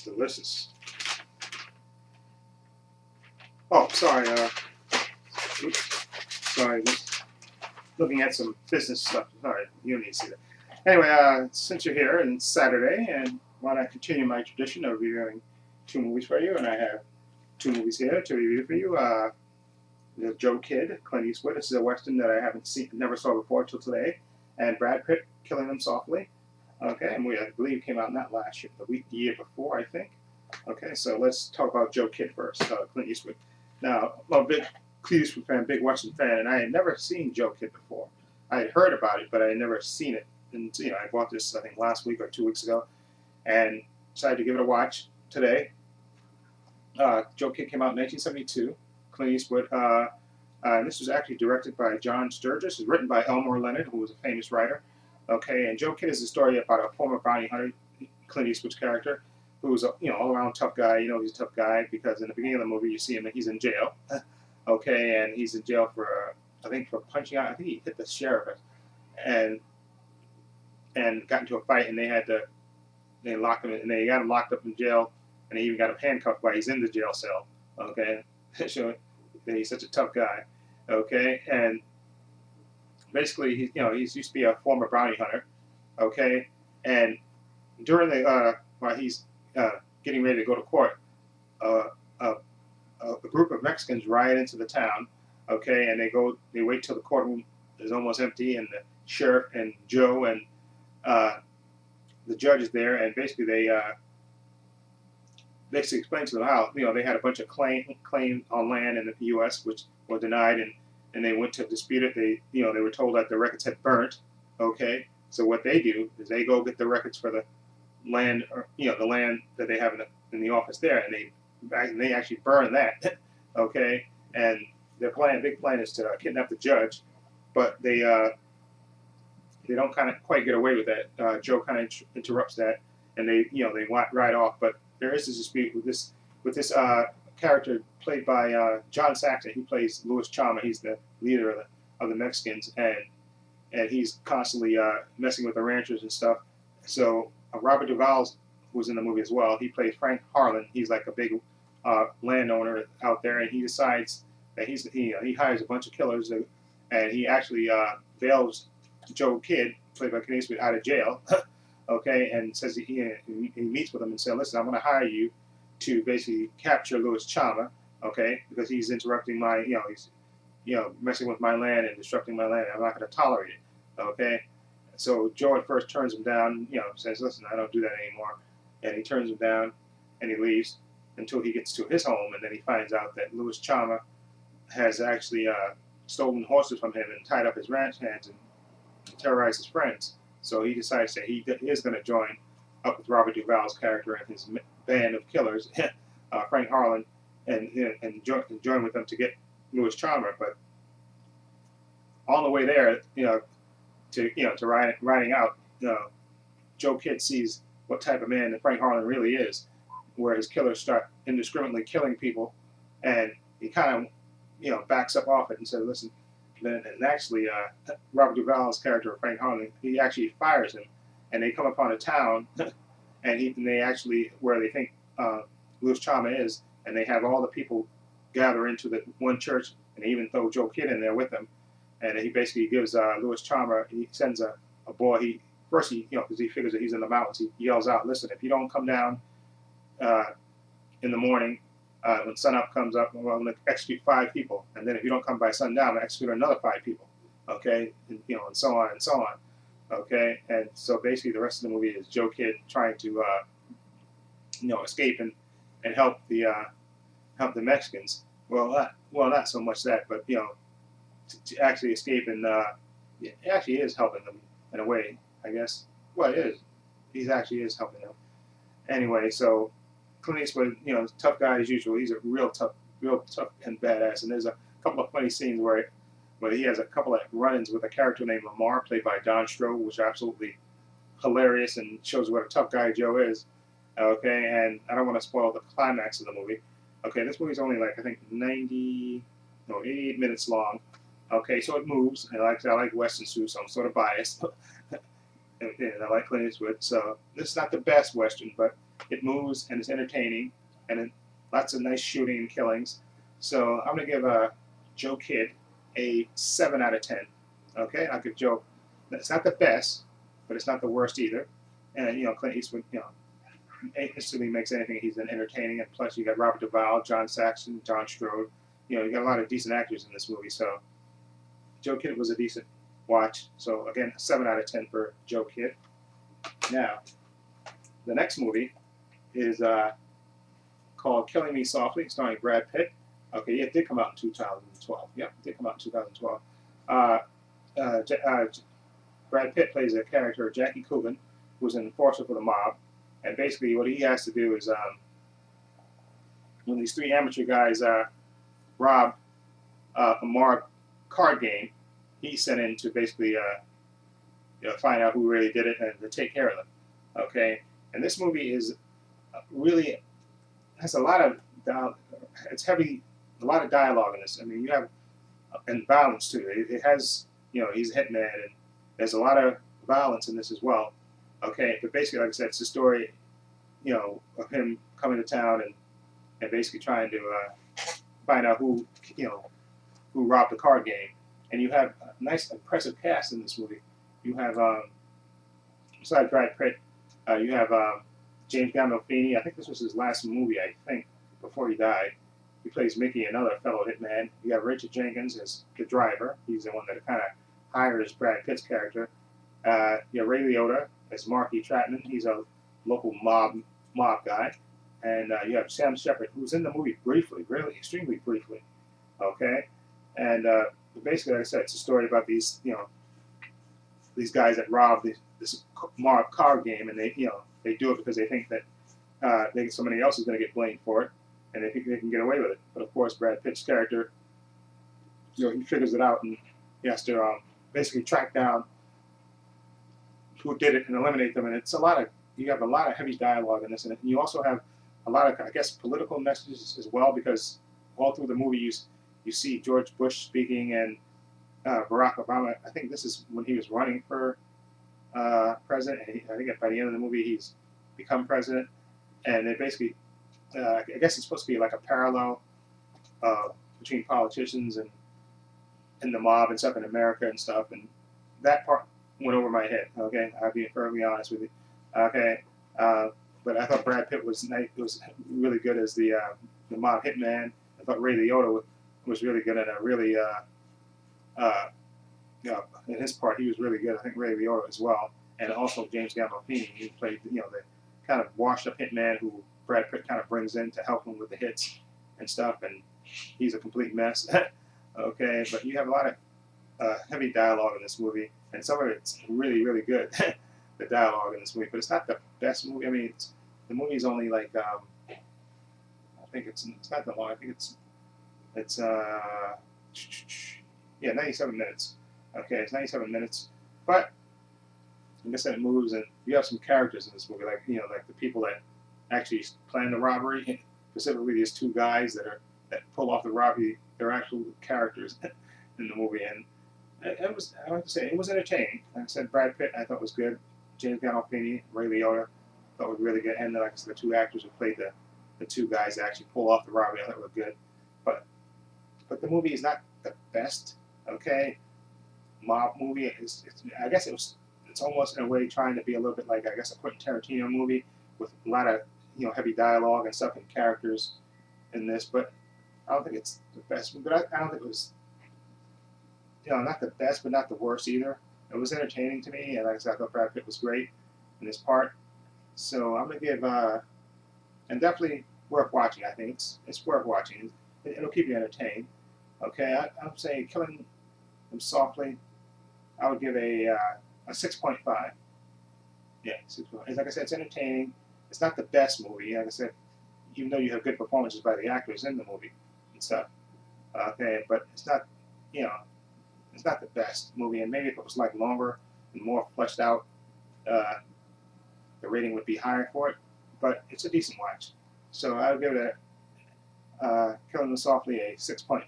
delicious. Oh, sorry. Oops, sorry. Just looking at some business stuff. Sorry, you don't need to see that. Anyway, since you're here and it's Saturday, and why not continue my tradition of reviewing two movies for you? And I have two movies here to review for you. The Joe Kidd, Clint Eastwood. This is a western that I haven't seen, never saw before till today, and Brad Pitt, Killing Them Softly. Okay, and I believe came out not last year, the year before, I think. Okay, so let's talk about Joe Kidd first, Clint Eastwood. Now, I'm a big Clint Eastwood fan, big Western fan, and I had never seen Joe Kidd before. I had heard about it, but I had never seen it. And I bought this I think last week or 2 weeks ago, and decided to give it a watch today. Joe Kidd came out in 1972. Clint Eastwood. This was actually directed by John Sturges. It's written by Elmore Leonard, who was a famous writer. Okay, and Joe Kidd is a story about a former bounty hunter, Clint Eastwood's character, who was a all-around tough guy. He's a tough guy because in the beginning of the movie you see him, he's in jail. Okay, and he's in jail for I think for punching out. I think he hit the sheriff, and got into a fight, and they locked him, and they got him locked up in jail, and they even got him handcuffed while he's in the jail cell. Okay, showing that he's such a tough guy. Okay, and basically he's used to be a former bounty hunter. Okay, and during the while he's getting ready to go to court, a group of Mexicans riot into the town. Okay, and they wait till the courtroom is almost empty, and the sheriff and Joe and the judge is there, and basically they explain to them how they had a bunch of claim on land in the U.S. which were denied, and they went to dispute it. They were told that the records had burnt. Okay, so what they do is they go get the records for the land, or the land that they have in the office there, and they actually burn that. Okay, and their big plan is to kidnap the judge, but they don't kind of quite get away with that. Joe kind of interrupts that, and they ride off. But there is this dispute with this character played by John Saxon. He plays Louis Chama. He's the leader of the Mexicans, and he's constantly messing with the ranchers and stuff. So Robert Duvall was in the movie as well. He plays Frank Harlan. He's like a big landowner out there, and he decides that he hires a bunch of killers, and he actually bails Joe Kidd, played by Clint Eastwood, out of jail. Okay, and says he meets with him and says, "Listen, I'm going to hire you to basically capture Louis Chama, okay, because he's interrupting my, he's messing with my land and disrupting my land. I'm not going to tolerate it." Okay, so Joe at first turns him down, says, "Listen, I don't do that anymore," and he turns him down, and he leaves until he gets to his home, and then he finds out that Louis Chama has actually stolen horses from him and tied up his ranch hands and terrorized his friends. So he decides that he is going to join up with Robert Duvall's character and his band of killers, Frank Harlan, and join with them to get Louis Chama. But on the way there, to riding out, Joe Kidd sees what type of man that Frank Harlan really is, where his killers start indiscriminately killing people, and he kind of backs up off it and says, "Listen." And actually, Robert Duvall's character, Frank Harlan, he actually fires him, and they come upon a town, and they actually, where they think Louis Chama is, and they have all the people gather into the one church, and they even throw Joe Kidd in there with them, and he basically gives Louis Chama, he sends a boy, because he figures that he's in the mountains, he yells out, "Listen, if you don't come down in the morning, when sunup comes up, I'm going to execute 5 people, and then if you don't come by sundown, I'm going to execute another 5 people." Okay, and so on and so on. Okay, and so basically the rest of the movie is Joe Kidd trying to escape and help the Mexicans. Well, not so much that, but to actually escape, and it actually is helping them in a way, I guess. Well, it is. He actually is helping them. Anyway, so Clint Eastwood, tough guy as usual. He's a real tough and badass. And there's a couple of funny scenes where he has a couple of run-ins with a character named Lamar, played by Don Stroh, which are absolutely hilarious and shows what a tough guy Joe is. Okay, and I don't want to spoil the climax of the movie. Okay, this movie's only I think 88 minutes long. Okay, so it moves. And I like Western too, so I'm sort of biased. And I like Clint Eastwood. So this is not the best Western, but it moves and it's entertaining, and it, lots of nice shooting and killings. So I'm gonna give Joe Kidd a 7 out of 10. Okay, I'll give Joe. It's not the best, but it's not the worst either. And Clint Eastwood, instantly makes anything he's entertaining. And plus, you got Robert Duvall, John Saxon, John Strode. You got a lot of decent actors in this movie. So Joe Kidd was a decent watch. So again, 7 out of 10 for Joe Kidd. Now, the next movie is called Killing Me Softly, starring Brad Pitt. Okay, it did come out in 2012. Yep, it did come out in 2012. Uh, Brad Pitt plays a character, Jackie Coogan, who's an enforcer for the mob. And basically what he has to do is when these three amateur guys rob a mob card game, he's sent in to basically find out who really did it and to take care of them. Okay, and this movie is really has a lot of it's heavy, a lot of dialogue in this. I mean, you have and violence too. It has he's a hitman and there's a lot of violence in this as well. Okay, but basically, like I said, it's the story, of him coming to town and basically trying to find out who robbed the card game. And you have a nice, impressive cast in this movie. You have, besides Brad Pitt, you have James Gandolfini. I think this was his last movie, I think, before he died. He plays Mickey, another fellow hitman. You got Richard Jenkins as the driver. He's the one that kind of hires Brad Pitt's character. You have Ray Liotta as Marky Chapman. He's a local mob guy. And you have Sam Shepard, who's in the movie briefly, really extremely briefly. Okay, and basically, like I said, it's a story about these these guys that rob this mob card game, and they do it because they think that somebody else is going to get blamed for it, and they think they can get away with it. But of course, Brad Pitt's character, he figures it out, and he has to basically track down who did it and eliminate them. And it's you have a lot of heavy dialogue in this, and you also have a lot of, I guess, political messages as well, because all through the movie you see George Bush speaking and Barack Obama. I think this is when he was running for president. And I think by the end of the movie he's become president, and they basically, I guess it's supposed to be like a parallel between politicians and the mob and stuff in America and stuff, and that part went over my head. Okay, I'll be perfectly honest with you. Okay, but I thought Brad Pitt was nice. It was really good as the mob hitman. I thought Ray Liotta was really good and a really in his part he was really good. I think Ray Liotta as well, and also James Gandolfini. He played the kind of washed up hitman who Brad Pitt kind of brings in to help him with the hits and stuff, and he's a complete mess. Okay, but you have a lot of heavy dialogue in this movie, and some of it's really, really good. The dialogue in this movie, but it's not the best movie. I mean, the movie's only like I think it's not that long. I think it's 97 minutes. Okay, it's 97 minutes, but like I said, it moves, and you have some characters in this movie, like like the people that actually plan the robbery. Specifically, these two guys that pull off the robbery. They're actual characters in the movie, and it was, I have to say, it was entertaining. Like I said, Brad Pitt I thought was good. James Gandolfini, Ray Liotta, thought was really good, and like I said, the two actors who played the two guys that actually pull off the robbery, I thought were good. But the movie is not the best. Okay, mob movie. I guess it's almost in a way trying to be a little bit like, I guess, a Quentin Tarantino movie with a lot of heavy dialogue and stuff and characters in this. But I don't think it's the best. But I don't think it was not the best, but not the worst either. It was entertaining to me, and like I said, I thought Brad Pitt was great in this part. So I'm gonna give and definitely worth watching. I think it's worth watching. It'll keep you entertained. Okay, I'm saying Killing Them Softly, I would give a 6.5. Yeah, 6.5. Like I said, it's entertaining. It's not the best movie. Like I said, even though you have good performances by the actors in the movie and stuff. Okay, but it's not, it's not the best movie. And maybe if it was like longer and more fleshed out, the rating would be higher for it. But it's a decent watch. So I would give it Killing Them Softly a 6.5.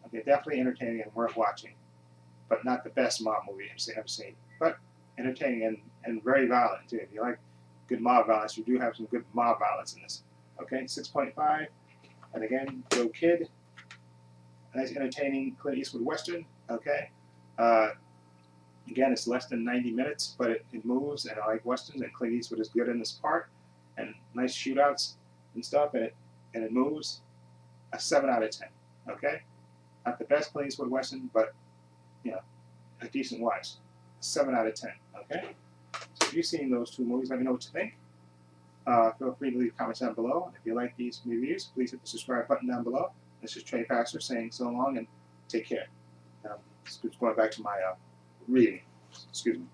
Okay, definitely entertaining and worth watching, but not the best mob movie I've seen. But entertaining and very violent too. If you like good mob violence. You do have some good mob violence in this. Okay, 6.5. And again, Joe Kidd. Nice, entertaining Clint Eastwood Western. Okay. Again, it's less than 90 minutes, but it moves, and I like Westerns, and Clint Eastwood is good in this part. And nice shootouts and stuff, and it moves. A 7 out of 10. Okay? Not the best Clint Eastwood Western, but, you know, a decent watch. 7 out of 10. Okay? So if you've seen those two movies, let me know what you think. Feel free to leave comments down below. If you like these reviews, please hit the subscribe button down below. This is Trepacer saying so long and take care. Just going back to my reading. Excuse me.